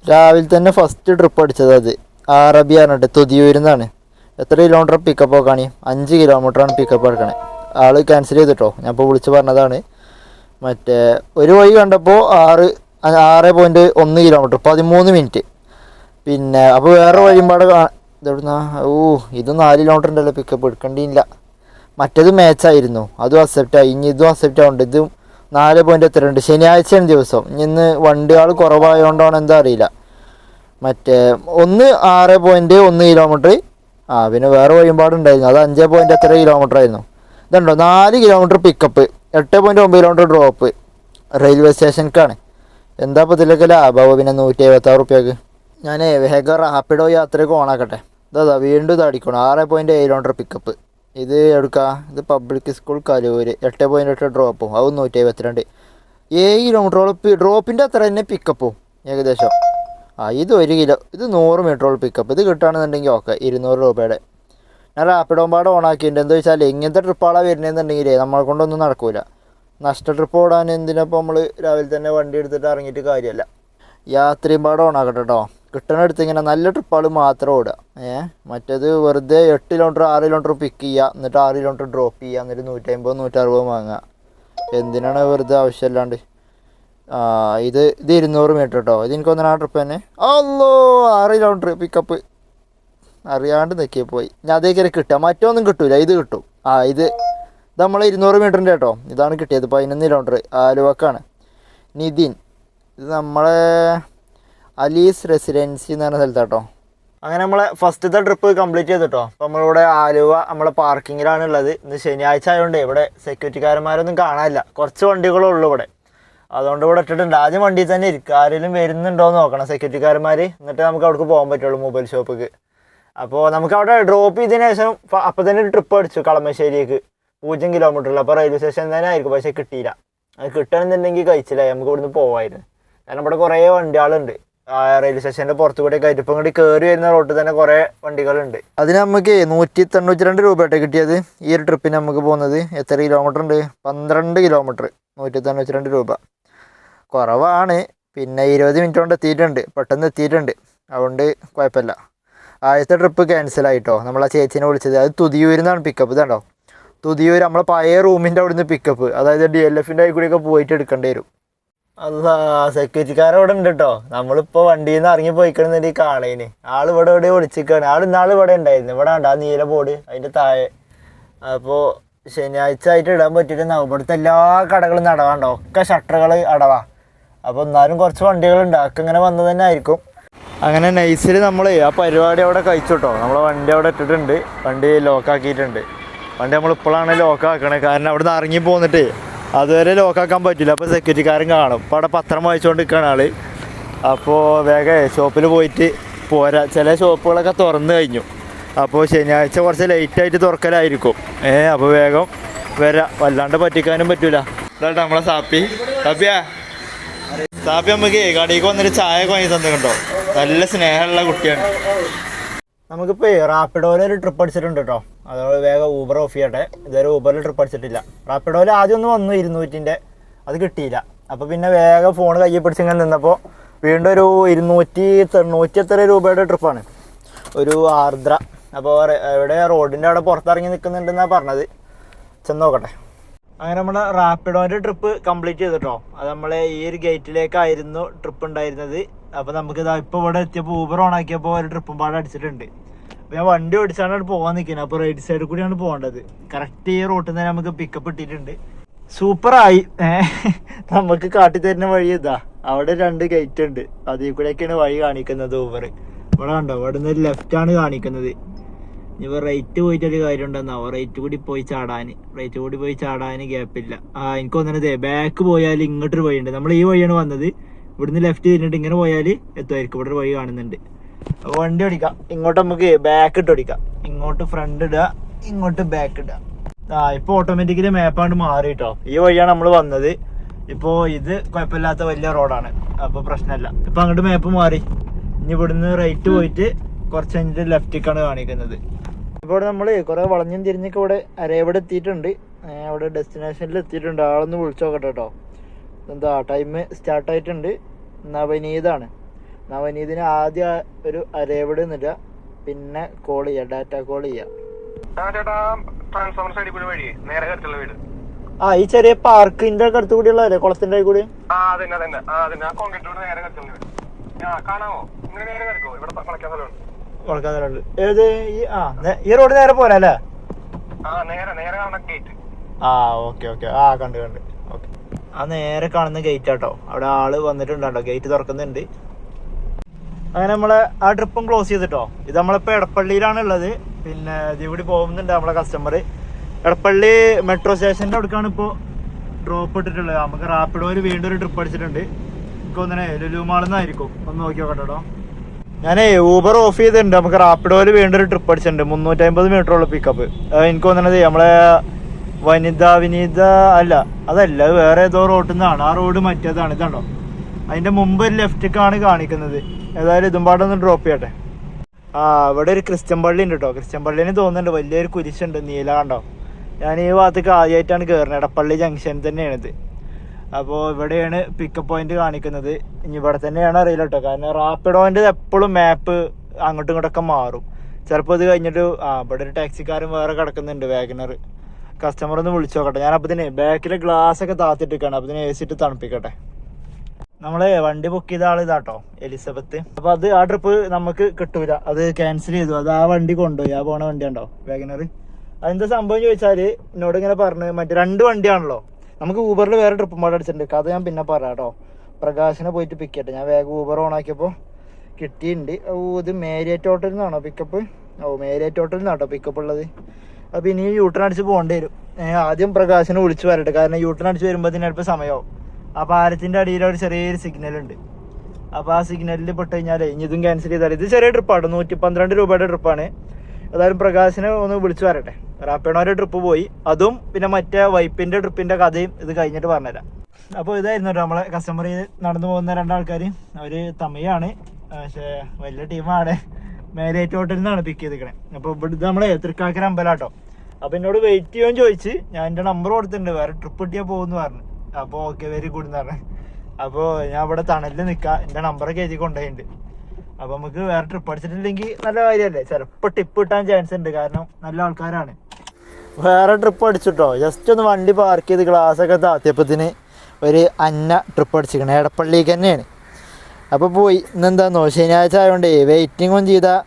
രാവിലെ തന്നെ first trip അടിച്ചത് അത് അറബി പറഞ്ഞിട്ട് തുതിയൂരിന്നാണ്. എത്ര കിലോമീറ്റർ പിക്കപ്പ് നോക്കാണി? 5 കിലോമീറ്ററാണ് പിക്കപ്പ് എടുക്കണേ. ആള് ക്യാൻസൽ ചെയ്തിട്ടോ, ഞാൻ ഇപ്പോൾ വിളിച്ച് പറഞ്ഞതാണ്. മറ്റേ ഒരു വഴി കണ്ടപ്പോൾ 6.1 കിലോമീറ്റർ 13 മിനിറ്റ്. പിന്നെ അപ്പോൾ വേറെ വഴിപാട് ഇതെവിടുന്ന ഇത് 4 കിലോമീറ്റർ ഉണ്ടല്ലോ പിക്കപ്പ് എടുക്കേണ്ടിയില്ല. മറ്റേത് മാച്ചായിരുന്നു, അതും അക്സെപ്റ്റായി. ഇനി ഇതും അക്സെപ്റ്റ് ആവുന്നുണ്ട്. ഇതും 4.2 ശനിയാഴ്ചയാണ് ദിവസം. ഇന്ന് വണ്ടികൾ കുറവായതുകൊണ്ടാണ് എന്താ അറിയില്ല. മറ്റേ 6.1 കിലോമീറ്റർ. പിന്നെ വേറെ വഴിപാടുണ്ടായിരുന്നു, അത് 5 കിലോമീറ്റർ ആയിരുന്നു. ഇതുണ്ടോ 4 kilometre pickup, 8.9 kilometre drop. Railway സ്റ്റേഷനിലേക്കാണ്. എന്താ ഇപ്പോൾ ഇതിലൊക്കെ ലാഭമാവും പിന്നെ 176 റുപ്യക്ക്. ഞാൻ വേഗം റാപ്പിഡോ യാത്രയ്ക്ക് ഓണാക്കട്ടെ. ഇതാ വീണ്ടും ഇത് അടിക്കണം. 6.7 കിലോമീറ്റർ പിക്കപ്പ്. ഇത് എടുക്കാം. ഇത് പബ്ലിക് സ്കൂൾ കലൂര് 8.8 ഡ്രോപ്പും, അതും 172. 7 കിലോമീറ്ററോളം ഡ്രോപ്പിൻ്റെ അത്ര തന്നെ പിക്കപ്പും ഏകദേശം. ഇത് 1 കിലോ, ഇത് 100 മീറ്ററോളം പിക്കപ്പ്. ഇത് കിട്ടുകയാണെന്നുണ്ടെങ്കിൽ ഓക്കെ 200 രൂപയുടെ. ഞാൻ റാപ്പിഡോ പാട് ഓണാക്കിയിട്ടുണ്ട്. എന്താ വെച്ചാൽ ഇങ്ങനത്തെ ട്രിപ്പാളാണ് വരുന്നതെന്നുണ്ടെങ്കിൽ നമ്മളെ കൊണ്ടൊന്നും നടക്കില്ല. നഷ്ട ട്രിപ്പ് ഓടാൻ എന്തിനപ്പോൾ നമ്മൾ രാവിലെ തന്നെ വണ്ടി എടുത്തിട്ട് ഇറങ്ങിയിട്ട് കാര്യമല്ല. യാത്രയും പാട് ഓണാക്കട്ടെ കേട്ടോ. കിട്ടണടുത്ത് ഇങ്ങനെ നല്ല ട്രിപ്പുകൾ മാത്രം ഓടുക. മറ്റേത് വെറുതെ 8 കിലോമീറ്റർ 6 കിലോമീറ്റർ പിക്ക് ചെയ്യുക, എന്നിട്ട് 6 കിലോമീറ്റർ ഡ്രോപ്പ് ചെയ്യുക, എന്നിട്ട് 150 160 വാങ്ങുക. എന്തിനാണ് വെറുതെ ആവശ്യമില്ലാണ്ട്. ഇത് 200 മീറ്റർ കേട്ടോ. ഇത് എനിക്കൊന്നും ആ ട്രിപ്പ് തന്നെ. 6 കിലോമീറ്റർ പിക്കപ്പ് അറിയാണ്ട് നിൽക്കിയ പോയി. ഞാൻ അതേക്കരെ കിട്ടുക, മറ്റൊന്നും കിട്ടൂല. ഇത് കിട്ടും. ഇത് നമ്മളെ 200 മീറ്ററിൻ്റെ കേട്ടോ. ഇതാണ് കിട്ടിയത്. 11 കിലോമീറ്റർ ആലുവക്കാണ്. നിതിൻ, ഇത് നമ്മളെ അലീസ് റെസിഡൻസി എന്ന് പറഞ്ഞ സ്ഥലത്താട്ടോ. അങ്ങനെ നമ്മളെ ഫസ്റ്റത്തെ ട്രിപ്പ് കംപ്ലീറ്റ് ചെയ്തിട്ടോ. അപ്പോൾ നമ്മളിവിടെ ആലുവ നമ്മളെ പാർക്കിങ്ങിലാണ് ഉള്ളത്. ഇന്ന് ശനിയാഴ്ച ആയതുകൊണ്ട് ഇവിടെ സെക്യൂരിറ്റിക്കാരന്മാരൊന്നും കാണാനില്ല. കുറച്ച് വണ്ടികളേ ഉള്ളൂ ഇവിടെ. അതുകൊണ്ട് ഇവിടെ ഇട്ടിട്ടുണ്ട്. ആദ്യം വണ്ടിയിൽ തന്നെ ഇരിക്കുക. ആരെങ്കിലും വരുന്നുണ്ടോ എന്ന് നോക്കണം സെക്യൂരിറ്റിക്കാരന്മാർ. എന്നിട്ട് നമുക്ക് അവിടേക്ക് പോകാൻ പറ്റുള്ളൂ, മൊബൈൽ ഷോപ്പിക്ക്. അപ്പോൾ നമുക്ക് അവിടെ ഡ്രോപ്പ് ചെയ്തതിന് ശേഷം അപ്പോൾ തന്നെ ഒരു ട്രിപ്പ് അടിച്ചു കളമശ്ശേരിക്ക് 0 കിലോമീറ്ററിൽ. അപ്പോൾ റെയിൽവേ സ്റ്റേഷൻ തന്നെ ആയിരിക്കും, പക്ഷേ കിട്ടിയില്ല. അത് കിട്ടണമെന്നുണ്ടെങ്കിൽ കഴിച്ചില്ല, നമുക്ക് ഇവിടുന്ന് പോവായിരുന്നു. കാരണം ഇവിടെ കുറേ വണ്ടികളുണ്ട്. റെയിൽവേ സ്റ്റേഷൻ്റെ പുറത്തു കൂടെ കയറ്റി ഇപ്പം ഇങ്ങോട്ട് കയറി വരുന്ന റോട്ടിൽ തന്നെ കുറേ വണ്ടികളുണ്ട്. അതിന് നമുക്ക് 192 രൂപയായിട്ട് കിട്ടിയത്. ഈ ഒരു ട്രിപ്പിന് നമുക്ക് പോകുന്നത് എത്ര കിലോമീറ്റർ ഉണ്ട്? 12 കിലോമീറ്റർ 192 രൂപ. കുറവാണ്. പിന്നെ 20 മിനിറ്റ് കൊണ്ട് എത്തിയിട്ടുണ്ട്, പെട്ടെന്ന് എത്തിയിട്ടുണ്ട്. അതുകൊണ്ട് കുഴപ്പമില്ല. ആദ്യത്തെ ട്രിപ്പ് ക്യാൻസലായിട്ടോ. നമ്മളാ ചേച്ചീനെ വിളിച്ചത്. അത് തുതിയൂരിൽ നിന്നാണ് പിക്കപ്പ്. ഇതാണ്ടോ തുതിയൂർ നമ്മളെ പഴയ റൂമിൻ്റെ അവിടെ നിന്ന് പിക്കപ്പ്. അതായത് DLFൻ്റെ ആയി കൂടിയൊക്കെ പോയിട്ട് എടുക്കേണ്ടി വരും. അല്ല, സെക്യൂരിറ്റിക്കാരവിടെ ഉണ്ട് കേട്ടോ. നമ്മളിപ്പോൾ വണ്ടിയിൽ നിന്ന് ഇറങ്ങി പോയിക്കണമെന്നുണ്ടെങ്കിൽ കാണേന് ആൾ ഇവിടെ എവിടെ ഒളിച്ചിരിക്കുകയാണ്. ആൾ ഇന്നാൾ ഇവിടെ ഉണ്ടായിരുന്നു. ഇവിടെ ഉണ്ട് ആ നീല ബോർഡ് അതിൻ്റെ താഴെ. അപ്പോൾ ശനിയാഴ്ച ആയിട്ട് ഇടാൻ പറ്റിയിട്ടുണ്ടാവും. ഇവിടുത്തെ എല്ലാ കടകളും അടവാണ്ടോ, ഒക്കെ ഷട്ടറുകൾ അടവാ. അപ്പോൾ എന്നാലും കുറച്ച് വണ്ടികളുണ്ട്. അതൊക്കെ ഇങ്ങനെ വന്നത് തന്നെ ആയിരിക്കും. അങ്ങനെ നൈസിൽ നമ്മൾ ആ പരിപാടി അവിടെ കഴിച്ചു കേട്ടോ. നമ്മളെ വണ്ടി അവിടെ ഇട്ടിട്ടുണ്ട്. വണ്ടി ലോക്കാക്കിയിട്ടുണ്ട്. വണ്ടി നമ്മളിപ്പോഴാണ് ലോക്കാക്കണേ. കാരണം അവിടെ നിന്ന് ഇറങ്ങി പോന്നിട്ട് അതുവരെ ലോക്കാക്കാൻ പറ്റില്ല. അപ്പോൾ സെക്യൂരിറ്റിക്കാരൻ കാണും. അപ്പോൾ അവിടെ പത്രം വായിച്ചുകൊണ്ട് നിൽക്കുകയാണ് ആൾ. അപ്പോൾ വേഗം ഷോപ്പിൽ പോയിട്ട് പോരാ. ചില ഷോപ്പുകളൊക്കെ തുറന്നു കഴിഞ്ഞു. അപ്പോൾ ശനിയാഴ്ച കുറച്ച് ലേറ്റായിട്ട് തുറക്കലായിരിക്കും. അപ്പോൾ വേഗം വരാം, വല്ലാണ്ട് പറ്റിക്കാനും പറ്റില്ല. ഇതാട്ടോ നമ്മളെ സാപ്പി. സാപ്പി നമുക്ക് കടയിലേക്ക് വന്നിട്ട് ചായ വാങ്ങി തന്നിട്ടുണ്ടോ. നല്ല സ്നേഹമുള്ള കുട്ടിയാണ്. നമുക്കിപ്പോൾ റാപ്പിഡോയിൽ ഒരു ട്രിപ്പ് അടിച്ചിട്ടുണ്ട് കേട്ടോ. അതോടെ വേഗം ഊബർ ഓഫ് ചെയ്യട്ടെ. ഇതുവരെ ഊബറിൽ ട്രിപ്പ് അടിച്ചിട്ടില്ല. റാപ്പിഡോയിൽ ആദ്യം ഒന്ന് വന്നു 200-ൻ്റെ, അത് കിട്ടിയില്ല. അപ്പോൾ പിന്നെ വേഗം ഫോൺ കയ്യിൽ പിടിച്ചിങ്ങനെ നിന്നപ്പോൾ വീണ്ടും ഒരു 290 രൂപയുടെ ട്രിപ്പാണ്. ഒരു ആർദ്ര. അപ്പോൾ ഇവിടെ റോഡിൻ്റെ അവിടെ പുറത്തിറങ്ങി നിൽക്കുന്നുണ്ടെന്നാണ് പറഞ്ഞത്. ചെന്ന് നോക്കട്ടെ. അങ്ങനെ നമ്മുടെ റാപ്പിഡോൻ്റെ ട്രിപ്പ് കംപ്ലീറ്റ് ചെയ്തിട്ടോ. അത് നമ്മളെ ഈ ഒരു ഗേറ്റിലേക്കായിരുന്നു ട്രിപ്പ് ഉണ്ടായിരുന്നത്. അപ്പോൾ നമുക്ക് ഇതാ ഇപ്പോൾ ഇവിടെ എത്തിയപ്പോൾ ഊബർ ഓൺ ആക്കിയപ്പോൾ ഒരു ട്രിപ്പും പാടെ അടിച്ചിട്ടുണ്ട്. അപ്പോൾ ഞാൻ വണ്ടി ഓടിച്ചാണ് പോകാൻ നിൽക്കുന്നത്. അപ്പോൾ റൈറ്റ് സൈഡിൽ കൂടിയാണ് പോകേണ്ടത്. കറക്റ്റ് ഈ റോട്ടിൽ നിന്ന് നമുക്ക് പിക്കപ്പ് ഇട്ടിട്ടുണ്ട്. സൂപ്പറായി. നമുക്ക് കാട്ടിത്തരുന്ന വഴി ഇതാ. അവിടെ 2 ഗേറ്റ് ഉണ്ട്. അതിൽ കൂടെയൊക്കെയാണ് വഴി കാണിക്കുന്നത് ഊബർ. ഇവിടെ കണ്ടോ, ഇവിടെ നിന്ന് ഒരു ലെഫ്റ്റാണ് കാണിക്കുന്നത്. ഇവ റൈറ്റ് പോയിട്ടൊരു കാര്യം ഉണ്ടെന്നാവോ. റൈറ്റ് കൂടി പോയി ചാടാൻ ഗ്യാപ്പില്ല. എനിക്ക് തോന്നുന്നത് ബാക്ക് പോയാൽ ഇങ്ങോട്ടൊരു വഴിയുണ്ട്. നമ്മൾ ഈ വഴിയാണ് വന്നത്. ഇവിടുന്ന് ലെഫ്റ്റ് തിരിഞ്ഞിട്ട് ഇങ്ങനെ പോയാൽ എത്തുമായിരിക്കും. ഇവിടെ ഒരു വഴി കാണുന്നുണ്ട്. അപ്പോൾ വണ്ടി ഓടിക്കാം. ഇങ്ങോട്ട് നമുക്ക് ബാക്ക് ഇട്ട് ഓടിക്കാം. ഇങ്ങോട്ട് ഫ്രണ്ട് ഇടുക, ഇങ്ങോട്ട് ബാക്ക് ഇടുക. ഇപ്പോൾ ഓട്ടോമാറ്റിക്കലി മാപ്പാണ്ട് മാറി കേട്ടോ. ഈ വഴിയാണ് നമ്മൾ വന്നത്. ഇപ്പോൾ ഇത് കുഴപ്പമില്ലാത്ത വലിയ റോഡാണ്. അപ്പോൾ പ്രശ്നമില്ല. ഇപ്പോൾ അങ്ങോട്ട് മാപ്പ് മാറി. ഇനി ഇവിടുന്ന് റൈറ്റ് പോയിട്ട് കുറച്ച് കഴിഞ്ഞിട്ട് ലെഫ്റ്റിലേക്കാണ് കാണിക്കുന്നത്. ഇപ്പോൾ നമ്മൾ കുറേ വളഞ്ഞും തിരിഞ്ഞൊക്കെ ഇവിടെ അരയവിടെ എത്തിയിട്ടുണ്ട്. അവിടെ ഡെസ്റ്റിനേഷനിൽ എത്തിയിട്ടുണ്ട്. ആളൊന്ന് വിളിച്ചു നോക്കട്ടെ കേട്ടോ. എന്താ ടൈം സ്റ്റാർട്ടായിട്ടുണ്ട്. നവനീതാണ്. നവനീതിന് ആദ്യം ഒരു അരേവിട് നിന്നിട്ട് പിന്നെ കോൾ ചെയ്യാം, ഡാറ്റ കോൾ ചെയ്യാം. ആ ഈ ചെറിയ പാർക്കിന്റെ ഒക്കെ അടുത്ത് കൂടിയുള്ളതല്ലേ, കുളത്തിന്റെ കൂടി? ഏത് ഈ റോഡ് നേരെ പോരല്ലേ? ആ ഓക്കെ ഓക്കെ, ആ കണ്ട് ഓക്കെ. ആ നേരെ കാണുന്ന ഗേറ്റ് ആട്ടോ, അവിടെ ആള് വന്നിട്ടുണ്ടോ, ഗേറ്റ് തുറക്കുന്നുണ്ട്. അങ്ങനെ നമ്മളെ ആ ട്രിപ്പും ക്ലോസ് ചെയ്തിട്ടോ. ഇത് നമ്മളിപ്പോൾ എടപ്പള്ളിയിലാണ് ഉള്ളത്. പിന്നെ ഇതിവിടെ പോകുന്നുണ്ട് നമ്മളെ കസ്റ്റമർ. എടപ്പള്ളി മെട്രോ സ്റ്റേഷൻ്റെ അടുക്കാണ് ഇപ്പോൾ ഡ്രോപ്പ് ഇട്ടിട്ടുള്ളത്. നമുക്ക് റാപ്പിഡോയിൽ വീണ്ടും ഒരു ട്രിപ്പ് അടിച്ചിട്ടുണ്ട്. എനിക്ക് തോന്നണേ ലുലു മാളിൽ നിന്നായിരിക്കും, ഒന്ന് നോക്കി നോക്കട്ടോ. ഞാനേ ഊബർ ഓഫ് ചെയ്തിട്ടുണ്ട്. നമുക്ക് റാപ്പിഡോയിൽ വീണ്ടും ഒരു ട്രിപ്പ് അടിച്ചിട്ടുണ്ട്. 350 മീറ്ററുള്ള പിക്കപ്പ്. എനിക്ക് തോന്നണത് നമ്മളെ വിനീത അല്ല, അതല്ല, അത് വേറെ ഏതോ റോഡിൽ നിന്നാണ്. ആ റോഡ് മറ്റേതാണ്, ഇതാണോ? അതിൻ്റെ മുമ്പ് ഒരു ലെഫ്റ്റിക്കാണ് കാണിക്കുന്നത്. ഏതായാലും ഇതും പാടൊന്ന് ഡ്രോപ്പ് ചെയ്യട്ടെ. ആ ഇവിടെ ഒരു ക്രിസ്ത്യൻ പള്ളി ഉണ്ട് കേട്ടോ. ക്രിസ്ത്യൻ പള്ളിന് തോന്നുന്നുണ്ട് വലിയൊരു കുരിശുണ്ട്, നീല കണ്ടോ. ഞാൻ ഈ ഭാഗത്തേക്ക് ആദ്യമായിട്ടാണ് കയറുന്നത്. എടപ്പള്ളി ജംഗ്ഷൻ തന്നെയാണിത്. അപ്പോൾ ഇവിടെയാണ് പിക്കപ്പ് പോയിന്റ് കാണിക്കുന്നത്. ഇനി ഇവിടെ തന്നെയാണ് അറിയില്ല കേട്ടോ, കാരണം റാപ്പിഡോൻ്റെ എപ്പോഴും മാപ്പ് അങ്ങോട്ടും ഇങ്ങോട്ടൊക്കെ മാറും. ചിലപ്പോൾ ഇത് കഴിഞ്ഞിട്ട് ഇവിടെ ഒരു ടാക്സിക്കാരൻ വേറെ കിടക്കുന്നുണ്ട്, വാഗനർ. കസ്റ്റമർ ഒന്ന് വിളിച്ചു നോക്കട്ടെ. ഞാൻ അപ്പോൾ ഇതിന് ബാക്കിലെ ഗ്ലാസ് ഒക്കെ താത്തിട്ടിരിക്കുകയാണ്. അപ്പോൾ ഇതിന് AC ഇട്ട് തണുപ്പിക്കട്ടെ. നമ്മളെ വണ്ടി ബുക്ക് ചെയ്ത ആൾ ഇതാട്ടോ, എലിസബത്ത്. അപ്പൊ അത് ആ ട്രിപ്പ് നമുക്ക് കിട്ടൂല, അത് ക്യാൻസൽ ചെയ്തു. അത് ആ വണ്ടി കൊണ്ടുപോയി, ആ പോണ വണ്ടി ഉണ്ടോ, വാഗനർ. അതെന്താ സംഭവം ചോദിച്ചാല് എന്നോട് ഇങ്ങനെ പറഞ്ഞു, മറ്റേ 2 വണ്ടിയാണല്ലോ. നമുക്ക് ഊബറിൽ വേറെ ട്രിപ്പ് പാട് അടിച്ചിട്ടുണ്ട്, കഥ ഞാൻ പിന്നെ പറയാം കേട്ടോ. പ്രകാശിനെ പോയിട്ട് പിക്ക് ചെയ്യട്ടെ. ഞാൻ വേഗം ഊബർ ഓൺ ആക്കിയപ്പോൾ കിട്ടിയിട്ടുണ്ട്. ഇത് മേരിയറ്റ് ഹോട്ടലിൽ നിന്നാണോ പിക്കപ്പ്? മേരിയറ്റ് ഹോട്ടലിൽ നിന്നാട്ടോ പിക്കപ്പ് ഉള്ളത്. അപ്പോൾ ഇനി യൂട്ടേൺ അടിച്ച് പോകേണ്ടി വരും. ആദ്യം പ്രകാശിനെ വിളിച്ച് വരട്ടെ, കാരണം യൂട്ടേൺ അടിച്ച് വരുമ്പോൾ ഇതിനടുപ്പ് സമയമാവും. ആ പാലത്തിൻ്റെ അടിയിൽ ഒരു ചെറിയൊരു സിഗ്നൽ ഉണ്ട്. അപ്പോൾ ആ സിഗ്നലിൽ പെട്ട് കഴിഞ്ഞാൽ ഇനി ഇതും ക്യാൻസൽ ചെയ്താൽ, ഇത് ചെറിയ ട്രിപ്പാണ്, 112 രൂപയുടെ ട്രിപ്പാണ്. ഏതായാലും പ്രകാശിനെ ഒന്ന് വിളിച്ചു വരട്ടെ. റാപ്പിഡോയുടെ ട്രിപ്പ് പോയി, അതും പിന്നെ മറ്റേ വൈപ്പിൻ്റെ ട്രിപ്പിൻ്റെ കഥയും ഇത് കഴിഞ്ഞിട്ട് പറഞ്ഞുതരാം. അപ്പോൾ ഇതായിരുന്നു കേട്ടോ നമ്മളെ കസ്റ്റമർ നടന്നു പോകുന്ന 2 ആൾക്കാർ. അവർ തമിഴാണ്, പക്ഷേ വലിയ ടീമാണ്. മേരിയറ്റ് ഹോട്ടലിൽ നിന്നാണ് പിക്ക് ചെയ്തിരിക്കണേ. അപ്പോൾ ഇവിടുത്തെ നമ്മളെ തൃക്കാക്കര അമ്പലാട്ടോ. അപ്പോൾ എന്നോട് വെയിറ്റ് ചെയ്യുമെന്ന് ചോദിച്ച് ഞാൻ എൻ്റെ നമ്പർ കൊടുത്തിട്ടുണ്ട്, വേറെ ട്രിപ്പ് കിട്ടിയാൽ പോകുമെന്ന് പറഞ്ഞു. അപ്പോൾ ഓക്കെ, വെരി ഗുഡ് എന്ന് പറഞ്ഞു. അപ്പോൾ ഞാൻ ഇവിടെ തണലിൽ നിൽക്കാം, എൻ്റെ നമ്പറൊക്കെ എഴുതി കൊണ്ടുപോയിട്ടുണ്ട്. അപ്പോൾ നമുക്ക് വേറെ ട്രിപ്പ് അടിച്ചിട്ടില്ലെങ്കിൽ നല്ല കാര്യമല്ലേ, ചിലപ്പോൾ ടിപ്പ് കിട്ടാൻ ചാൻസ് ഉണ്ട്, കാരണം നല്ല ആൾക്കാരാണ്. വേറെ ട്രിപ്പ് അടിച്ചിട്ടോ, ജസ്റ്റ് ഒന്ന് വണ്ടി പാർക്ക് ചെയ്ത് ഗ്ലാസ്സൊക്കെ താത്തിയപ്പത്തിന് ഒരു ട്രിപ്പ് അടിച്ചിരിക്കണേ, എടപ്പള്ളിക്ക് തന്നെയാണ്. അപ്പോൾ പോയി. ഇന്നെന്താണെന്നോ, ശനിയാഴ്ച ആയതുകൊണ്ട് വെയിറ്റിങ്ങും ചെയ്താൽ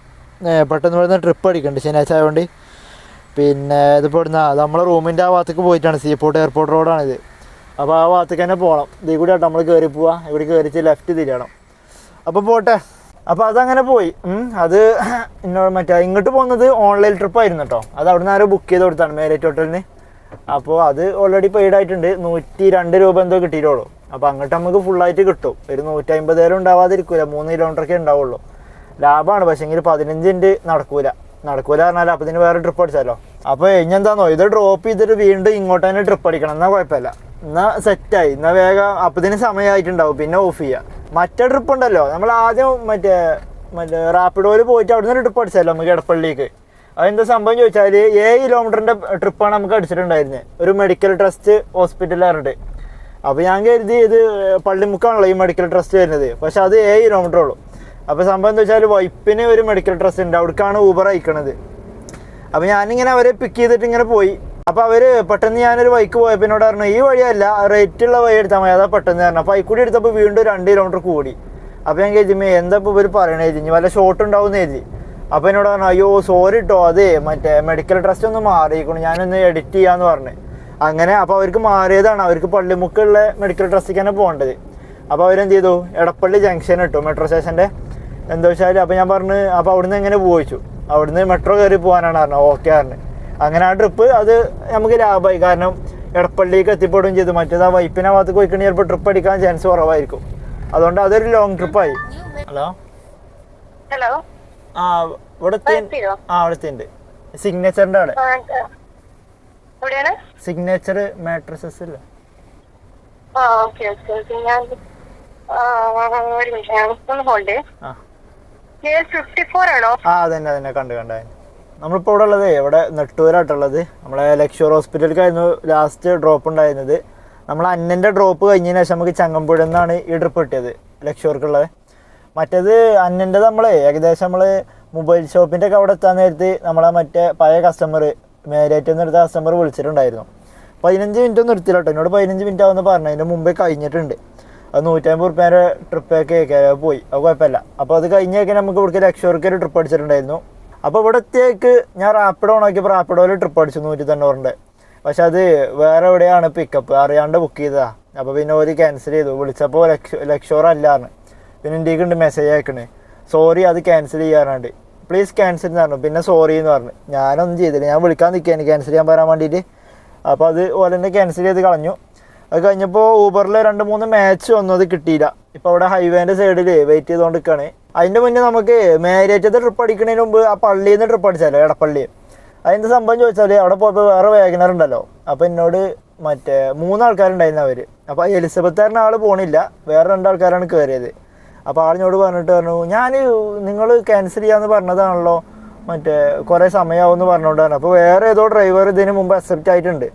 പെട്ടെന്ന് ഇവിടുന്ന് ട്രിപ്പ് അടിക്കുന്നുണ്ട് ശനിയാഴ്ച ആയതുകൊണ്ട്. പിന്നെ ഇതിപ്പോൾ ഇവിടുന്ന് നമ്മളെ റൂമിൻ്റെ ആ ഭാഗത്തേക്ക് പോയിട്ടാണ്, സീപോർട്ട് എയർപോർട്ട് റോഡാണിത്. അപ്പോൾ ആ ഭാഗത്തേക്ക് തന്നെ പോകണം. ഇതിൽ കൂടി ആട്ടോ നമ്മൾ കയറി പോവാം, ഇവിടെ കയറിച്ച് ലെഫ്റ്റ് തിരിയണം. അപ്പോൾ പോട്ടെ. അപ്പോൾ അതങ്ങനെ പോയി. അത് മറ്റേ ഇങ്ങോട്ട് പോകുന്നത് ഓൺലൈൻ ട്രിപ്പായിരുന്നു കേട്ടോ. അത് അവിടെ നിന്ന് ആരോ ബുക്ക് ചെയ്ത് കൊടുത്താണ് മേരിയറ്റ് ഹോട്ടലിന്. അപ്പോൾ അത് ഓൾറെഡി പെയ്ഡ് ആയിട്ടുണ്ട്. 102 രൂപ എന്തോ കിട്ടിയിട്ടുള്ളൂ. അപ്പോൾ അങ്ങോട്ട് നമുക്ക് ഫുള്ളായിട്ട് കിട്ടും. ഒരു 150 ഉണ്ടാവാതിരിക്കൂല, 3 കിലോമീറ്ററൊക്കെ ഉണ്ടാവുള്ളൂ. ലാഭമാണ്, പക്ഷേ എങ്കിൽ 15 നടക്കൂല പറഞ്ഞാൽ. അപ്പോൾ ഇതിന് വേറെ ട്രിപ്പ് അടിച്ചാലോ. അപ്പോൾ ഇനിയെന്താന്നോ, ഇത് ഡ്രോപ്പ് ചെയ്തിട്ട് വീണ്ടും ഇങ്ങോട്ട് തന്നെ ട്രിപ്പ് അടിക്കണം, എന്നാൽ കുഴപ്പമില്ല, എന്നാൽ സെറ്റായി, എന്നാൽ വേഗം അപ്പോൾ ഇതിന് സമയമായിട്ടുണ്ടാവും, പിന്നെ ഓഫ് ചെയ്യുക. മറ്റേ ട്രിപ്പ് ഉണ്ടല്ലോ, നമ്മൾ ആദ്യം മറ്റേ റാപ്പിഡോയിൽ പോയിട്ട് അവിടെ നിന്ന് ട്രിപ്പ് അടിച്ചല്ലോ നമുക്ക് എടപ്പള്ളിക്ക്. അതെന്താ സംഭവം ചോദിച്ചാൽ 7 കിലോമീറ്ററിൻ്റെ ട്രിപ്പാണ് നമുക്ക് അടിച്ചിട്ടുണ്ടായിരുന്നത്, ഒരു മെഡിക്കൽ ട്രസ്റ്റ് ഹോസ്പിറ്റലാറുണ്ട്. അപ്പോൾ ഞാൻ കരുതി ഇത് പള്ളിമുക്കാണല്ലോ ഈ മെഡിക്കൽ ട്രസ്റ്റ് വരുന്നത്, പക്ഷെ അത് 7 കിലോമീറ്റർ ഉള്ളൂ. അപ്പോൾ സംഭവം എന്താ വെച്ചാൽ വൈപ്പിന് ഒരു മെഡിക്കൽ ട്രസ്റ്റ് ഉണ്ട്, അവിടേക്കാണ് ഊബർ അയക്കണത്. അപ്പോൾ ഞാനിങ്ങനെ അവരെ പിക്ക് ചെയ്തിട്ട് ഇങ്ങനെ പോയി. അപ്പോൾ അവർ പെട്ടെന്ന് ഞാനൊരു ബൈക്ക് പോയപ്പോൾ എന്നോട് പറഞ്ഞു ഈ വഴിയല്ല, റേറ്റുള്ള വഴി എടുത്താൽ മതി, അതാ പെട്ടെന്ന് പറഞ്ഞു. അപ്പോൾ അതിൽ കൂടി എടുത്തപ്പോൾ വീണ്ടും 2 കിലോമീറ്റർ കൂടി. അപ്പോൾ ഞാൻ കരുതി എന്താ ഇപ്പോൾ ഇവർ പറയണേ എഴുതി, വല്ല ഷോർട്ട് ഉണ്ടാവുമെന്ന് എഴുതി. അപ്പോൾ എന്നോട് പറഞ്ഞു അയ്യോ സോറി കേട്ടോ, അതേ മറ്റേ മെഡിക്കൽ ട്രസ്റ്റ് ഒന്ന് മാറിയിരിക്കണം, ഞാനൊന്ന് എഡിറ്റ് ചെയ്യാമെന്ന് പറഞ്ഞു. അങ്ങനെ അപ്പോൾ അവർക്ക് മാറിയതാണ്, അവർക്ക് പള്ളിമുക്കുള്ള മെഡിക്കൽ ട്രസ്റ്റിലേക്ക് തന്നെ പോകേണ്ടത്. അപ്പോൾ അവരെന്ത് ചെയ്തു, എടപ്പള്ളി ജംഗ്ഷൻ ഇട്ടു മെട്രോ സ്റ്റേഷൻ്റെ. എന്താ വെച്ചാൽ അപ്പോൾ ഞാൻ പറഞ്ഞു അപ്പോൾ അവിടുന്ന് എങ്ങനെ പോയിച്ചു, അവിടുന്ന് മെട്രോ കയറി പോകാനാണ് പറഞ്ഞു. ഓക്കെ പറഞ്ഞു. അങ്ങനെ ആ ട്രിപ്പ് അത് നമുക്ക് ലാഭമായി, കാരണം എടപ്പള്ളിക്ക് എത്തിപ്പെടുകയും ചെയ്തു. മറ്റേത് ആ വൈപ്പിനെ ഭാഗത്ത് പോയിക്കണെങ്കിൽ ചിലപ്പോൾ ട്രിപ്പ് അടിക്കാൻ ചാൻസ് കുറവായിരിക്കും. അതുകൊണ്ട് അതൊരു ലോങ് ട്രിപ്പായി. ഹലോ ഇവിടുത്തെ സിഗ്നേച്ചറിന്റെ അവിടെ, സിഗ്നേച്ചർ മാട്രസസ് ഇല്ല. അതന്നെ കണ്ടു. നമ്മളിപ്പോൾ ഇവിടെ ഉള്ളത് ഇവിടെ നെട്ടൂരായിട്ടുള്ളത്, നമ്മളെ ലക്ഷൂർ ഹോസ്പിറ്റലിലേക്കായിരുന്നു ലാസ്റ്റ് ഡ്രോപ്പ് ഉണ്ടായിരുന്നത്. നമ്മൾ അന്നൻ്റെ ഡ്രോപ്പ് കഴിഞ്ഞതിന് ശേഷം നമുക്ക് ചങ്ങമ്പുഴ നിന്നാണ് ഈ ട്രിപ്പ് കിട്ടിയത് ലക്ഷൂർക്കുള്ളത്. മറ്റേത് അന്നൻ്റെ നമ്മൾ ഏകദേശം നമ്മൾ മൊബൈൽ ഷോപ്പിൻ്റെ ഒക്കെ അവിടെ എത്താൻ നേരത്ത് നമ്മളെ മറ്റേ പഴയ കസ്റ്റമർ മേരേറ്റ് നിന്ന് എടുത്ത കസ്റ്റമർ വിളിച്ചിട്ടുണ്ടായിരുന്നു. 15 മിനിറ്റ് ഒന്നും എടുത്തില്ല കേട്ടോ, എന്നോട് 15 മിനിറ്റ് ആവുമെന്ന് പറഞ്ഞു. അതിൻ്റെ മുമ്പേ കഴിഞ്ഞിട്ടുണ്ട്. അത് 150 റുപ്യേൻ്റെ ട്രിപ്പൊക്കെ പോയി, അത് കുഴപ്പമില്ല. അപ്പോൾ അത് കഴിഞ്ഞൊക്കെ നമുക്ക് ഇവിടേക്ക് ലക്ഷോർക്ക് ഒരു ട്രിപ്പ് അടിച്ചിട്ടുണ്ടായിരുന്നു. അപ്പോൾ ഇവിടെ എത്തിയേക്ക് ഞാൻ റാപ്പിഡോ ഓണാക്കിയപ്പോൾ റാപ്പിഡോയിൽ ട്രിപ്പ് അടിച്ചു 190. പക്ഷെ അത് വേറെ എവിടെയാണ് പിക്കപ്പ്, അറിയാണ്ട് ബുക്ക് ചെയ്തതാണ്. അപ്പോൾ പിന്നെ ഒരു ക്യാൻസൽ ചെയ്തു. വിളിച്ചപ്പോൾ ലക്ഷോർ അല്ലാന്ന്. പിന്നെ എൻ്റെ ഉണ്ട് മെസ്സേജ് അയക്കണേ, സോറി അത് ക്യാൻസൽ ചെയ്യാറുണ്ട്, പ്ലീസ് ക്യാൻസൽ എന്ന് പറഞ്ഞു. പിന്നെ സോറി എന്ന് പറഞ്ഞു. ഞാനൊന്നും ചെയ്തില്ല, ഞാൻ വിളിക്കാൻ നിൽക്കുകയാണ് ക്യാൻസൽ ചെയ്യാൻ പറയാൻ വേണ്ടിയിട്ട്. അപ്പോൾ അത് പോലെ തന്നെ ക്യാൻസൽ ചെയ്ത് കളഞ്ഞു. അത് കഴിഞ്ഞപ്പോൾ ഊബറിൽ 2-3 മാച്ച് വന്നു, അത് കിട്ടിയില്ല. ഇപ്പോൾ അവിടെ ഹൈവേൻ്റെ സൈഡിൽ വെയിറ്റ് ചെയ്തുകൊണ്ട് നിൽക്കുകയാണ്. അതിൻ്റെ മുന്നേ നമുക്ക് മാരേറ്റത്തെ ട്രിപ്പ് അടിക്കുന്നതിന് മുമ്പ് ആ പള്ളിയിൽ നിന്ന് ട്രിപ്പ് അടിച്ചാലോ, എടപ്പള്ളി. അതിൻ്റെ സംഭവം ചോദിച്ചാൽ അവിടെ പോയപ്പോൾ വേറെ വേഗനർ ഉണ്ടല്ലോ. അപ്പോൾ എന്നോട് മറ്റേ 3 ആൾക്കാരുണ്ടായിരുന്നു അവർ. അപ്പോൾ എലിസബത്താറിന് ആൾ പോണില്ല, വേറെ 2 ആൾക്കാരാണ് കയറിയത്. അപ്പോൾ ആളിനോട് പറഞ്ഞിട്ട് പറഞ്ഞു, ഞാൻ നിങ്ങൾ ക്യാൻസൽ ചെയ്യാമെന്ന് പറഞ്ഞതാണല്ലോ, മറ്റേ കുറേ സമയമാവുമെന്ന് പറഞ്ഞുകൊണ്ടാണ്. അപ്പോൾ വേറെ ഏതോ ഡ്രൈവർ ഇതിന് മുമ്പ് അക്സെപ്റ്റ് ആയിട്ടുണ്ട്.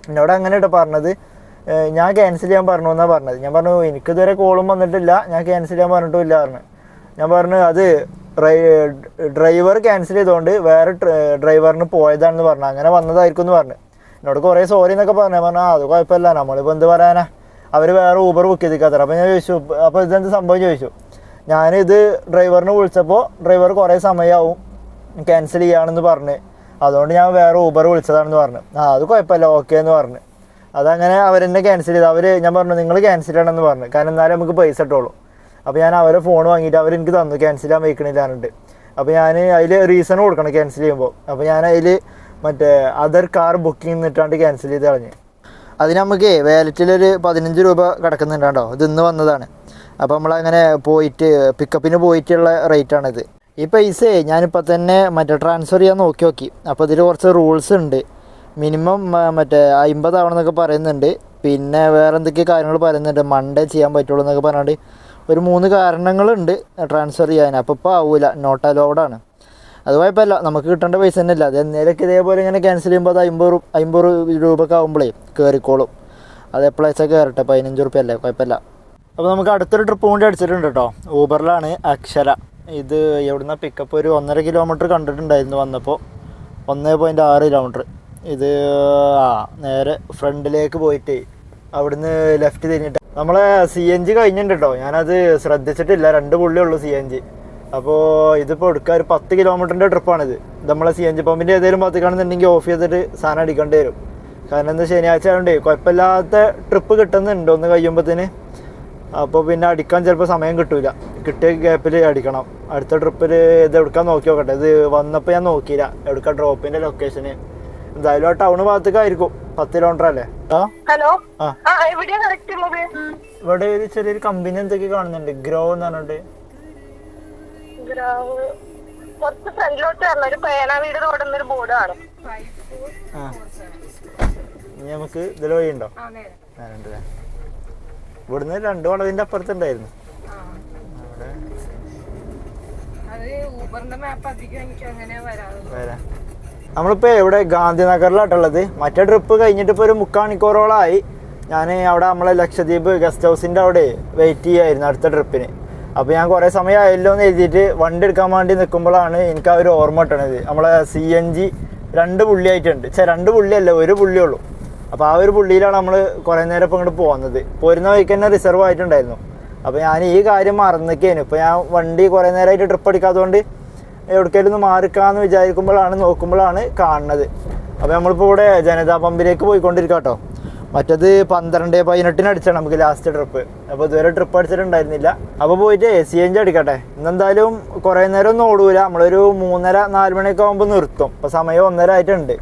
എന്നോട് അങ്ങനെയായിട്ട് പറഞ്ഞത്, ഞാൻ ക്യാൻസൽ ചെയ്യാൻ പറഞ്ഞു എന്നാണ് പറഞ്ഞത്. ഞാൻ പറഞ്ഞു എനിക്കിതുവരെ കോളും വന്നിട്ടില്ല, ഞാൻ ക്യാൻസൽ ചെയ്യാൻ പറഞ്ഞിട്ടും ഇല്ല പറഞ്ഞു. ഞാൻ പറഞ്ഞു അത് ഡ്രൈവർ ക്യാൻസൽ ചെയ്തുകൊണ്ട് വേറെ ഡ്രൈവറിന് പോയതാണെന്ന് പറഞ്ഞു, അങ്ങനെ വന്നതായിരിക്കും എന്ന് പറഞ്ഞു. എന്നോട് കുറേ സോറി എന്നൊക്കെ പറഞ്ഞു. പറഞ്ഞു അത് കുഴപ്പമില്ല, നമ്മളിപ്പോൾ എന്ത് പറയാനാ, അവർ വേറെ ഊബർ ബുക്ക് ചെയ്തിക്കാത്തറ. അപ്പോൾ ഞാൻ ചോദിച്ചു, അപ്പോൾ ഇതെന്ത് സംഭവം ചോദിച്ചു. ഞാനിത് ഡ്രൈവറിന് വിളിച്ചപ്പോൾ ഡ്രൈവർ കുറേ സമയമാവും ക്യാൻസൽ ചെയ്യുകയാണെന്ന് പറഞ്ഞ്, അതുകൊണ്ട് ഞാൻ വേറെ ഊബർ വിളിച്ചതാണെന്ന് പറഞ്ഞു. അത് കുഴപ്പമില്ല, ഓക്കെ എന്ന് പറഞ്ഞു. അതങ്ങനെ അവരെന്നെ ക്യാൻസൽ ചെയ്തു. ഞാൻ പറഞ്ഞു നിങ്ങൾ ക്യാൻസൽ ചെയ്യണമെന്ന് പറഞ്ഞു, കാരണം എന്നാലും നമുക്ക് പൈസ ഇട്ടോളൂ. അപ്പോൾ ഞാൻ അവരെ ഫോൺ വാങ്ങിയിട്ട് അവരെനിക്ക് തന്നു ക്യാൻസൽ ചെയ്യാൻ വയ്ക്കണില്ല പറഞ്ഞിട്ട്. അപ്പോൾ ഞാൻ അതിൽ റീസൺ കൊടുക്കണം ക്യാൻസൽ ചെയ്യുമ്പോൾ. അപ്പോൾ ഞാൻ അതിൽ മറ്റേ അതർ കാർ ബുക്കിംഗ് എന്നിട്ടാണ്ട് ക്യാൻസൽ ചെയ്ത് കളഞ്ഞ്. അതിന് നമുക്ക് വാലറ്റിലൊരു 15 രൂപ കിടക്കുന്നുണ്ടോ, ഇത് ഇന്ന് വന്നതാണ്. അപ്പോൾ നമ്മളങ്ങനെ പോയിട്ട് പിക്കപ്പിന് പോയിട്ടുള്ള റേറ്റാണിത്. ഈ പൈസ ഞാനിപ്പോൾ തന്നെ മറ്റേ ട്രാൻസ്ഫർ ചെയ്യാൻ നോക്കി. അപ്പോൾ ഇതിൽ കുറച്ച് റൂൾസ് ഉണ്ട്. മിനിമം മറ്റേ 50 ആവണമെന്നൊക്കെ പറയുന്നുണ്ട്. പിന്നെ വേറെ എന്തൊക്കെ കാര്യങ്ങൾ പറയുന്നുണ്ട്, മൺഡേ ചെയ്യാൻ പറ്റുള്ളൂ എന്നൊക്കെ പറഞ്ഞാണ്ട് ഒരു 3 കാരണങ്ങളുണ്ട് ട്രാൻസ്ഫർ ചെയ്യാൻ. അപ്പോൾ ഇപ്പോൾ ആവില്ല, നോട്ട് അലൗഡാണ്. അത് കുഴപ്പമില്ല, നമുക്ക് കിട്ടേണ്ട പൈസ തന്നെ അല്ല. അത് എന്നേലൊക്കെ ഇതേപോലെ ഇങ്ങനെ ക്യാൻസൽ ചെയ്യുമ്പോൾ അത് 50 രൂപയൊക്കെ ആകുമ്പോഴേ കയറിക്കോളും. അത് എപ്പോഴാച്ചാൽ കയറട്ടെ, 15 റുപ്യ അല്ലേ, കുഴപ്പമില്ല. അപ്പോൾ നമുക്ക് അടുത്തൊരു ട്രിപ്പ് കൊണ്ട് അടിച്ചിട്ടുണ്ട് കേട്ടോ. ഊബറിലാണ്, അക്ഷര. ഇത് എവിടുന്ന പിക്കപ്പ് ഒരു 1.5 കിലോമീറ്റർ കണ്ടിട്ടുണ്ടായിരുന്നു വന്നപ്പോൾ, 1.6 കിലോമീറ്റർ. ഇത് നേരെ ഫ്രണ്ടിലേക്ക് പോയിട്ട് അവിടുന്ന് ലെഫ്റ്റ് തിരിഞ്ഞിട്ട് നമ്മളെ CNG കഴിഞ്ഞിട്ടുണ്ട് കേട്ടോ. ഞാനത് ശ്രദ്ധിച്ചിട്ടില്ല, 2 പുള്ളിയേ ഉള്ളൂ CNG. അപ്പോൾ ഇതിപ്പോൾ എടുക്കുക ഒരു 10 കിലോമീറ്ററിൻ്റെ ട്രിപ്പാണിത്. നമ്മളെ CNG പമ്പിൻ്റെ ഏതെങ്കിലും ഭാഗത്ത് കാണുന്നുണ്ടെങ്കിൽ ഓഫ് ചെയ്തിട്ട് സാധനം അടിക്കേണ്ടി വരും. കാരണം എന്താ ശനിയാഴ്ച ആയതുകൊണ്ട് കുഴപ്പമില്ലാത്ത ട്രിപ്പ് കിട്ടുന്നുണ്ട് ഒന്ന് കഴിയുമ്പോഴത്തേന്. അപ്പോൾ പിന്നെ അടിക്കാൻ ചിലപ്പോൾ സമയം കിട്ടില്ല, കിട്ടിയ ഗ്യാപ്പിൽ അടിക്കണം. അടുത്ത ട്രിപ്പിൽ ഇത് എടുക്കാൻ നോക്കി നോക്കട്ടെ. ഇത് വന്നപ്പോൾ ഞാൻ നോക്കിയില്ല എടുക്കാൻ ഡ്രോപ്പിൻ്റെ ലൊക്കേഷന്. എന്തായാലും ആ ടൗൺ ഭാഗത്തേക്ക് ആയിരിക്കും, 10 കിലോമീറ്റർ അല്ലേ. ഹലോ, ഇവിടെ ഒരു ചെറിയൊരു കമ്പനി എന്തൊക്കെ കാണുന്നുണ്ട്, ഗ്രോ എന്ന് പറഞ്ഞിട്ട്. നമുക്ക് ഇതിൽ വഴിയുണ്ടോ? ഇവിടുന്ന് 2 വളവിന്റെ അപ്പുറത്തുണ്ടായിരുന്നു. നമ്മളിപ്പോ എവിടെ ഗാന്ധിനഗറിലാട്ടുള്ളത്. മറ്റേ ട്രിപ്പ് കഴിഞ്ഞിട്ട് ഇപ്പോൾ ഒരു 3/4 മണിക്കൂറോളമായി. ഞാൻ അവിടെ നമ്മളെ ലക്ഷദ്വീപ് ഗസ്റ്റ് ഹൗസിൻ്റെ അവിടെ വെയിറ്റ് ചെയ്യായിരുന്നു അടുത്ത ട്രിപ്പിന്. അപ്പോൾ ഞാൻ കുറേ സമയം ആയല്ലോ എന്ന് എഴുതിയിട്ട് വണ്ടി എടുക്കാൻ വേണ്ടി നിൽക്കുമ്പോഴാണ് എനിക്ക് ആ ഒരു ഓർമ്മ കിട്ടണത്. നമ്മളെ CNG 2 പുള്ളിയായിട്ടുണ്ട്. 2 പുള്ളിയല്ല, 1 പുള്ളിയേ ഉള്ളൂ. അപ്പോൾ ആ ഒരു പുള്ളിയിലാണ് നമ്മൾ കുറേ നേരം ഇപ്പോൾ ഇങ്ങോട്ട് പോകുന്നത്. പോരുന്ന വഴിക്ക് തന്നെ റിസർവ് ആയിട്ടുണ്ടായിരുന്നു. അപ്പോൾ ഞാൻ ഈ കാര്യം മറന്നിരിക്കുകയാണ്. ഇപ്പോൾ ഞാൻ വണ്ടി കുറേ നേരമായിട്ട് ട്രിപ്പ് അടിക്കാത്തതുകൊണ്ട് എവിടേക്കെങ്കിലും ഒന്ന് മാറിക്കാമെന്ന് നോക്കുമ്പോഴാണ് കാണുന്നത്. അപ്പോൾ നമ്മളിപ്പോൾ ഇവിടെ ജനതാ പമ്പിലേക്ക് പോയിക്കൊണ്ടിരിക്കുക കേട്ടോ. മറ്റത് 12-18 അടിച്ചാണ് നമുക്ക് ലാസ്റ്റ് ട്രിപ്പ്. അപ്പോൾ ഇതുവരെ ട്രിപ്പ് അടിച്ചിട്ടുണ്ടായിരുന്നില്ല. അപ്പോൾ പോയിട്ട് CNG അടിക്കട്ടെ. ഇന്നെന്തായാലും കുറേ നേരം ഒന്നും ഓടൂല, നമ്മളൊരു 3:30-4 മണിയൊക്കെ ആകുമ്പോൾ നിർത്തും. ഇപ്പോൾ സമയം 1:30 ആയിട്ടുണ്ട്.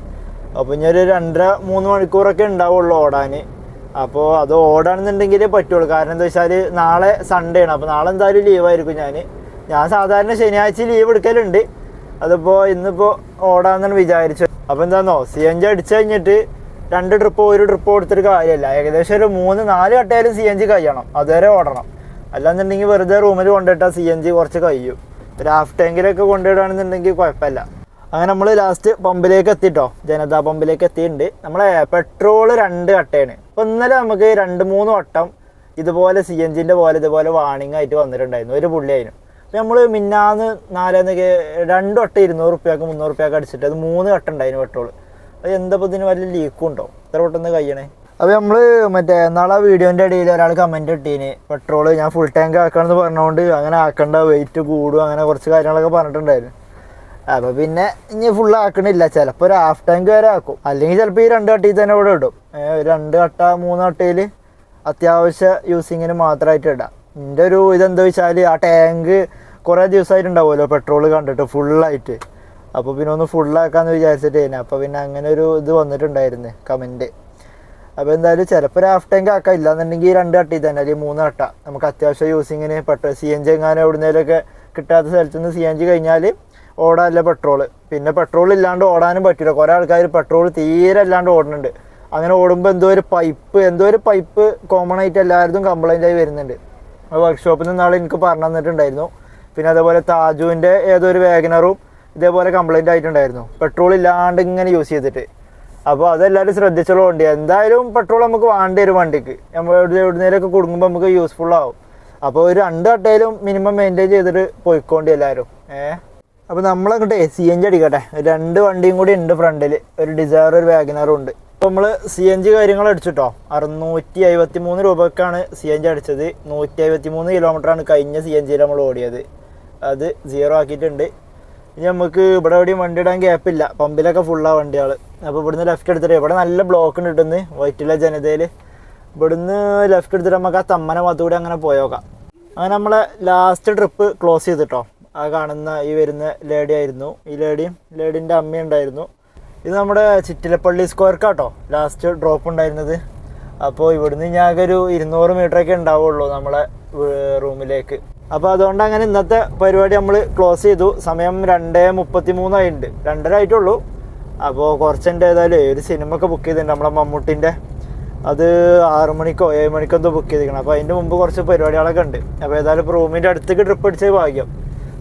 അപ്പോൾ ഇനി ഒരു 2.5-3 മണിക്കൂറൊക്കെ ഉണ്ടാവുള്ളൂ ഓടാൻ. അപ്പോൾ അത് ഓടാണെന്നുണ്ടെങ്കിൽ പറ്റുള്ളൂ. കാരണം എന്താ വെച്ചാൽ നാളെ സൺഡേ ആണ്. അപ്പോൾ നാളെ എന്തായാലും ലീവായിരിക്കും. ഞാൻ സാധാരണ ശനിയാഴ്ച ലീവ് എടുക്കലുണ്ട്. അതിപ്പോൾ ഇന്നിപ്പോൾ ഓടാമെന്നാണ് വിചാരിച്ചത്. അപ്പോൾ എന്താണെന്നോ, CNG അടിച്ചു കഴിഞ്ഞിട്ട് 2 ട്രിപ്പോ 1 ട്രിപ്പോ എടുത്തിട്ട് കാര്യമില്ല. ഏകദേശം ഒരു 3-4 കട്ടയാലും CNG കഴിയണം, അതുവരെ ഓടണം. അല്ലാന്നുണ്ടെങ്കിൽ വെറുതെ റൂമിൽ കൊണ്ടുപോയിട്ടാൽ CNG കുറച്ച് കഴിയും. ഒരു ഹാഫ് ടാങ്കിലൊക്കെ കൊണ്ടുപോയിടുകയാണെന്നുണ്ടെങ്കിൽ കുഴപ്പമില്ല. അങ്ങനെ നമ്മൾ ലാസ്റ്റ് പമ്പിലേക്ക് എത്തിട്ടോ, ജനതാ പമ്പിലേക്ക് എത്തിയിട്ടുണ്ട്. നമ്മളെ പെട്രോള് 2 കട്ടയാണ്. അപ്പോൾ ഇന്നലെ നമുക്ക് 2-3 വട്ടം ഇതുപോലെ CNGൻ്റെ പോലെ ഇതുപോലെ വാണിംഗ് ആയിട്ട് വന്നിട്ടുണ്ടായിരുന്നു, 1 പുള്ളിയായിരുന്നു. അപ്പം നമ്മൾ മിന്നാന്ന് 2 വട്ടം 200 റുപ്യക്ക് 300 റുപ്യക്ക് അടിച്ചിട്ട് അത് 3 വട്ടം ഉണ്ടായിരുന്നു പെട്രോൾ. അത് എന്താ ഇതിന് വല്ല ലീക്കും ഉണ്ടോ ഇത്ര പെട്ടെന്ന് കഴിയണേ? അപ്പോൾ നമ്മൾ മറ്റേ നാളെ വീഡിയോൻ്റെ ഇടയിൽ ഒരാൾ കമൻറ്റ് ഇട്ടീന് പെട്രോൾ ഞാൻ ഫുൾ ടാങ്ക് ആക്കണമെന്ന് പറഞ്ഞുകൊണ്ട് അങ്ങനെ ആക്കണ്ട, വെയിറ്റ് കൂടും, അങ്ങനെ കുറച്ച് കാര്യങ്ങളൊക്കെ പറഞ്ഞിട്ടുണ്ടായിരുന്നു. അപ്പോൾ പിന്നെ ഇനി ഫുള്ള് ആക്കണില്ല, ചിലപ്പോൾ ഒരു ഹാഫ് ടാങ്ക് വരെ ആക്കും, അല്ലെങ്കിൽ ചിലപ്പോൾ ഈ 2 വട്ടയിൽ തന്നെ ഇവിടെ ഇടും. 2 വട്ട 3 വട്ടയിൽ അത്യാവശ്യ യൂസിങ്ങിന് മാത്രമായിട്ട് ഇടാം. എൻ്റെ ഒരു ഇതെന്താ വെച്ചാൽ ആ ടാങ്ക് കുറേ ദിവസമായിട്ടുണ്ടാവുമല്ലോ പെട്രോൾ കണ്ടിട്ട് ഫുള്ളായിട്ട്. അപ്പോൾ പിന്നെ ഒന്ന് ഫുള്ളാക്കാമെന്ന് വിചാരിച്ചിട്ട് തന്നെ. അപ്പോൾ പിന്നെ അങ്ങനെ ഒരു ഇത് വന്നിട്ടുണ്ടായിരുന്നു കമൻറ്റ്. അപ്പോൾ എന്തായാലും ചിലപ്പോൾ ഒരു ഹാഫ് ടാങ്ക് ആക്കാം, ഇല്ലാന്നുണ്ടെങ്കിൽ 2 വട്ടയിൽ തന്നെ അല്ലെങ്കിൽ 3 വട്ട നമുക്ക് അത്യാവശ്യം യൂസിങ്ങിന് CNG എങ്ങാനും എവിടുന്നേലൊക്കെ കിട്ടാത്ത സ്ഥലത്ത് നിന്ന് CNG കഴിഞ്ഞാൽ ഓടാനല്ല പെട്രോള്. പിന്നെ പെട്രോൾ ഇല്ലാണ്ട് ഓടാനും പറ്റില്ല. കുറേ ആൾക്കാർ പെട്രോൾ തീരെ അല്ലാണ്ട് ഓടുന്നുണ്ട്. അങ്ങനെ ഓടുമ്പോൾ എന്തോ ഒരു പൈപ്പ് കോമൺ ആയിട്ട് എല്ലാവരും കംപ്ലൈൻ്റ് ആയി വരുന്നുണ്ട്. അത് വർക്ക്ഷോപ്പിൽ നിന്ന് നാളെ എനിക്ക് പറഞ്ഞു തന്നിട്ടുണ്ടായിരുന്നു. പിന്നെ അതേപോലെ താജുവിൻ്റെ ഏതൊരു വാഗനറും ഇതേപോലെ കംപ്ലൈൻ്റ് ആയിട്ടുണ്ടായിരുന്നു പെട്രോൾ ഇല്ലാണ്ട് ഇങ്ങനെ യൂസ് ചെയ്തിട്ട്. അപ്പോൾ അതെല്ലാവരും ശ്രദ്ധിച്ചുകൊണ്ട് എന്തായാലും പെട്രോൾ നമുക്ക് വേണ്ടി വരും വണ്ടിക്ക്. നമ്മൾ എവിടുന്നേലൊക്കെ കൊടുക്കുമ്പോൾ നമുക്ക് യൂസ്ഫുൾ ആവും. അപ്പോൾ ഒരു 2 വട്ടയിലും മിനിമം മെയിൻറ്റെയിൻ ചെയ്തിട്ട് പോയിക്കോണ്ടി എല്ലാവരും. അപ്പോൾ നമ്മളങ്ങോട്ടെ CNG അടിക്കട്ടെ. 2 വണ്ടിയും കൂടി ഉണ്ട് ഫ്രണ്ടിൽ, ഒരു ഡിസയർ ഒരു വാഗനറും ഉണ്ട്. അപ്പോൾ നമ്മൾ CNG കാര്യങ്ങൾ അടിച്ചിട്ടോ. 673 രൂപക്കാണ് CNG അടിച്ചത്. 153 കിലോമീറ്ററാണ് കഴിഞ്ഞ CNGയിൽ നമ്മൾ ഓടിയത്. അത് 0 ആക്കിയിട്ടുണ്ട്. ഇനി നമുക്ക് ഇവിടെ എവിടെയും വണ്ടി ഇടാൻ ഗ്യാപ്പില്ല, പമ്പിലൊക്കെ ഫുള്ളാണ് വണ്ടികൾ. അപ്പോൾ ഇവിടുന്ന് ലെഫ്റ്റ് എടുത്തിട്ട് ഇവിടെ നല്ല ബ്ലോക്ക് ഉണ്ട് ഇട്ടുന്ന് വൈറ്റില ജനതയിൽ. ഇവിടുന്ന് ലെഫ്റ്റ് എടുത്തിട്ട് നമുക്ക് ആ തമ്മന ഭാഗത്തുകൂടി അങ്ങനെ പോയോക്കാം. അങ്ങനെ നമ്മളെ ലാസ്റ്റ് ട്രിപ്പ് ക്ലോസ് ചെയ്തിട്ടോ. ആ കാണുന്ന ഈ വരുന്ന ലേഡി ആയിരുന്നു. ഈ ലേഡീൻ്റെ അമ്മയുണ്ടായിരുന്നു. ഇത് നമ്മുടെ ചിറ്റിലപ്പള്ളി സ്ക്വയർക്കാട്ടോ ലാസ്റ്റ് ഡ്രോപ്പ് ഉണ്ടായിരുന്നത്. അപ്പോൾ ഇവിടുന്ന് ഞാനൊരു 200 മീറ്ററൊക്കെ ഉണ്ടാവുള്ളൂ നമ്മളെ റൂമിലേക്ക്. അപ്പോൾ അതുകൊണ്ട് അങ്ങനെ ഇന്നത്തെ പരിപാടി നമ്മൾ ക്ലോസ് ചെയ്തു. സമയം 2:33 ആയിട്ടുണ്ട്, 2:30 ആയിട്ടുള്ളൂ. അപ്പോൾ കുറച്ചെൻ്റെ ഏതായാലും ഒരു സിനിമ ഒക്കെ ബുക്ക് ചെയ്തിട്ടുണ്ട് നമ്മളെ മമ്മൂട്ടിൻ്റെ. അത് 6 മണിക്കോ 7 മണിക്കോ എന്തോ ബുക്ക് ചെയ്തിരിക്കണം. അപ്പോൾ അതിൻ്റെ മുമ്പ് കുറച്ച് പരിപാടികളൊക്കെ ഉണ്ട്. അപ്പോൾ ഏതായാലും റൂമിൻ്റെ അടുത്തേക്ക് ട്രിപ്പ് അടിച്ചത് ഭാഗ്യം.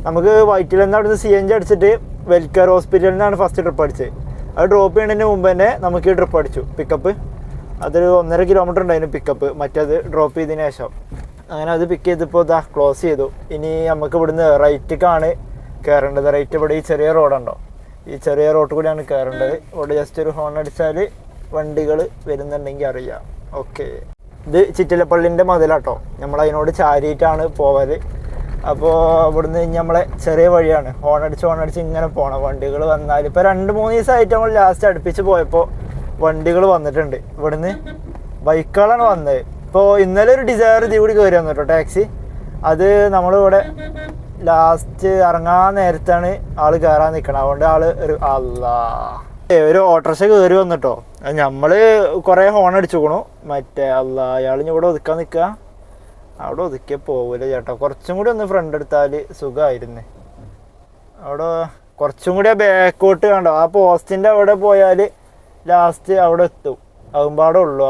നമുക്ക് വൈറ്റിൽ നിന്ന് അവിടുന്ന് CNG അടിച്ചിട്ട് വെൽക്കർ ഹോസ്പിറ്റലിൽ നിന്നാണ് ഫസ്റ്റ് ട്രിപ്പ് അടിച്ചത്. അത് ഡ്രോപ്പ് ചെയ്യുന്നതിന് മുമ്പ് തന്നെ നമുക്ക് ഈ ട്രിപ്പ് അടിച്ചു പിക്കപ്പ്. അതൊരു 1.5 കിലോമീറ്റർ ഉണ്ടായിരുന്നു പിക്കപ്പ്, മറ്റേത് ഡ്രോപ്പ് ചെയ്തതിന് ശേഷം. അങ്ങനെ അത് പിക്ക് ചെയ്തപ്പോൾ ഇതാ ക്ലോസ് ചെയ്തു. ഇനി നമുക്ക് ഇവിടുന്ന് റൈറ്റിക്കാണ് കയറേണ്ടത്. റൈറ്റ് ഇവിടെ ഈ ചെറിയ റോഡുണ്ടോ, ഈ ചെറിയ റോഡ് കൂടിയാണ് കയറേണ്ടത്. ഇവിടെ ജസ്റ്റ് ഒരു ഹോൺ അടിച്ചാൽ വണ്ടികൾ വരുന്നുണ്ടെങ്കിൽ അറിയാം. ഓക്കെ, ഇത് ചിറ്റിലപ്പള്ളിൻ്റെ മതിലാട്ടോ. നമ്മളതിനോട് ചാരിയിട്ടാണ് പോവല്. അപ്പോൾ ഇവിടുന്ന് നമ്മളെ ചെറിയ വഴിയാണ്, ഹോണടിച്ച് ഇങ്ങനെ പോകണം. വണ്ടികൾ വന്നാൽ ഇപ്പോൾ 2-3 ദിവസമായിട്ട് നമ്മൾ ലാസ്റ്റ് അടുപ്പിച്ച് പോയപ്പോൾ വണ്ടികൾ വന്നിട്ടുണ്ട്. ഇവിടുന്ന് ബൈക്കുകളാണ് വന്നത്. ഇപ്പോൾ ഇന്നലെ ഒരു ഡിസയർ ഇതിൽ കൂടി കയറി വന്നു കേട്ടോ, ടാക്സി. അത് നമ്മളിവിടെ ലാസ്റ്റ് ഇറങ്ങാൻ നേരത്താണ് ആൾ കയറാൻ നിൽക്കണം. അതുകൊണ്ട് ഒരു ഓട്ടോറിക്ഷ കയറി വന്നിട്ടോ. നമ്മൾ കുറേ ഹോൺ അടിച്ചുക്കണു. മറ്റേ അയാൾ ഇവിടെ ഒതുക്കാൻ നിൽക്കുക. അവിടെ ഒതുക്കിയ പോവില്ല ചേട്ടാ. കുറച്ചും കൂടി ഒന്ന് ഫ്രണ്ട് എടുത്താൽ സുഖമായിരുന്നു. അവിടെ കുറച്ചും കൂടി ആ ബാക്കോട്ട് കണ്ടോ, ആ പോസ്റ്റിൻ്റെ അവിടെ പോയാൽ ലാസ്റ്റ് അവിടെ എത്തും. ആകുമ്പാടെ ഉള്ളൂ.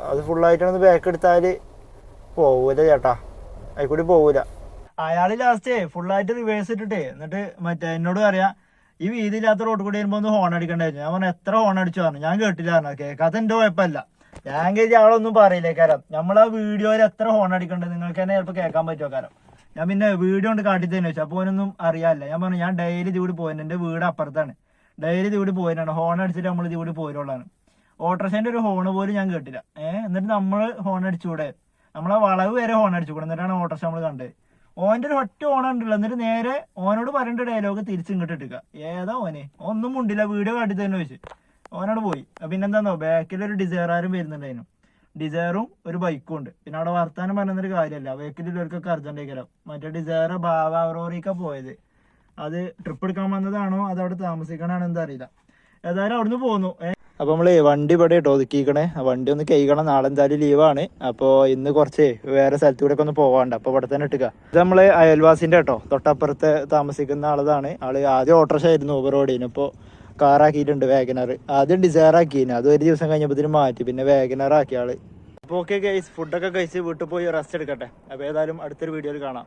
അത് ഫുള്ളായിട്ടൊന്ന് ബാക്ക് എടുത്താൽ പോവില്ല ചേട്ടാ, അതിൽക്കൂടി പോവില്ല. അയാൾ ലാസ്റ്റ് ഫുള്ളായിട്ട് റിവേഴ്സ് ഇട്ടിട്ടേ എന്നിട്ട് മറ്റേ എന്നോട് പറയാം, ഈ വീതിയില്ലാത്ത റോഡ് കൂടി വരുമ്പോൾ ഒന്ന് ഹോൺ അടിക്കണ്ടായിരുന്നു. ഞാൻ പറഞ്ഞു എത്ര ഹോൺ അടിച്ചു പറഞ്ഞു. ഞാൻ കേട്ടില്ല പറഞ്ഞു. കേൾക്കാത്ത എൻ്റെ കുഴപ്പമില്ല, ഞാൻ കരുതി ആളൊന്നും പറയില്ലേ. കാരണം നമ്മളാ വീഡിയോയിൽ എത്ര ഹോൺ അടിക്കണ്ടത് നിങ്ങൾക്ക് തന്നെ ചിലപ്പോൾ കേൾക്കാൻ പറ്റുമോ. കാരണം ഞാൻ പിന്നെ വീഡിയോ കൊണ്ട് കാട്ടിത്തന്നെ വെച്ചു. അപ്പോൾ ഓനൊന്നും അറിയാമല്ല. ഞാൻ പറഞ്ഞു ഞാൻ ഡെയിലി ഇതിലൂടെ പോയിട്ടുണ്ട്, എൻ്റെ വീട് അപ്പുറത്താണ്, ഡെയിലി ഇതിലൂടെ പോയിട്ടാണ്. ഹോൺ അടിച്ചിട്ട് നമ്മൾ ഇതിലൂടെ പോയിട്ടുള്ളതാണ്. ഓട്ടോറിക്ഷേൻ്റെ ഒരു ഹോണ് പോലും ഞാൻ കേട്ടില്ല. എന്നിട്ട് നമ്മൾ ഹോൺ അടിച്ചുകൂടെ, നമ്മളെ വളവ് വരെ ഹോൺ അടിച്ചുകൂടെ. എന്നിട്ടാണ് ഓട്ടോറിക്ഷ നമ്മൾ കണ്ടത്. ഓൻ്റെ ഒരു ഒറ്റ ഓണുണ്ടല്ലോ. എന്നിട്ട് നേരെ ഓനോട് പറയേണ്ട ഡയലോഗ് തിരിച്ച് ഇങ്ങോട്ട് ഇട്ടുക. ഏതാ ഓനെ, ഒന്നും മുണ്ടില്ല, വീഡിയോ കാട്ടി തന്നെ വെച്ച് ഓനോട് പോയി. പിന്നെന്താന്നോ, ബാക്കിലൊരു ഡിസയറാരും വരുന്നുണ്ടായിരുന്നു. ഡിസയറും ഒരു ബൈക്കും ഉണ്ട്. പിന്നെ അവിടെ വർത്താനം പറഞ്ഞൊരു കാര്യമല്ല, ബാക്കിലുള്ളവർക്കൊക്കെ അർജന്റ് ആയിക്കരാം. മറ്റേ ഡിസയർ ബാവറോറിക്ക പോയത്. അത് ട്രിപ്പ് എടുക്കാൻ വന്നതാണോ അത് അവിടെ താമസിക്കണാണോ എന്താ അറിയില്ല. ഏതായാലും അവിടുന്ന് പോന്നു. അപ്പോൾ നമ്മൾ വണ്ടി ഇവിടെ കേട്ടോ ഒതുക്കിക്കണേ. വണ്ടി ഒന്ന് കഴിക്കണം, നാളെ എന്തായാലും ലീവാണ്. അപ്പോൾ ഇന്ന് കുറച്ച് വേറെ സ്ഥലത്തൂടെ ഒക്കെ ഒന്ന് പോകാണ്ട്. അപ്പോൾ ഇവിടെ തന്നെ ഇട്ടുക. ഇത് നമ്മൾ അയൽവാസിൻ്റെ കേട്ടോ, തൊട്ടപ്പുറത്ത് താമസിക്കുന്ന ആളതാണ്. ആള് ആദ്യം ഓട്ടോറിക്ഷ ആയിരുന്നു, ഓവറോഡിന്. ഇപ്പോൾ കാറാക്കിയിട്ടുണ്ട്, വാഗനർ. ആദ്യം ഡിസയർ ആക്കിയിന്, അത് ഒരു ദിവസം കഴിഞ്ഞപ്പോൾ മാറ്റി, പിന്നെ വാഗനർ ആക്കിയ ആള്. അപ്പോൾ ഓക്കെ ഗൈസ്, ഫുഡൊക്കെ കഴിച്ച് വീട്ടിൽ പോയി റെസ്റ്റ് എടുക്കട്ടെ. അപ്പോൾ ഏതായാലും അടുത്തൊരു വീഡിയോയിൽ കാണാം.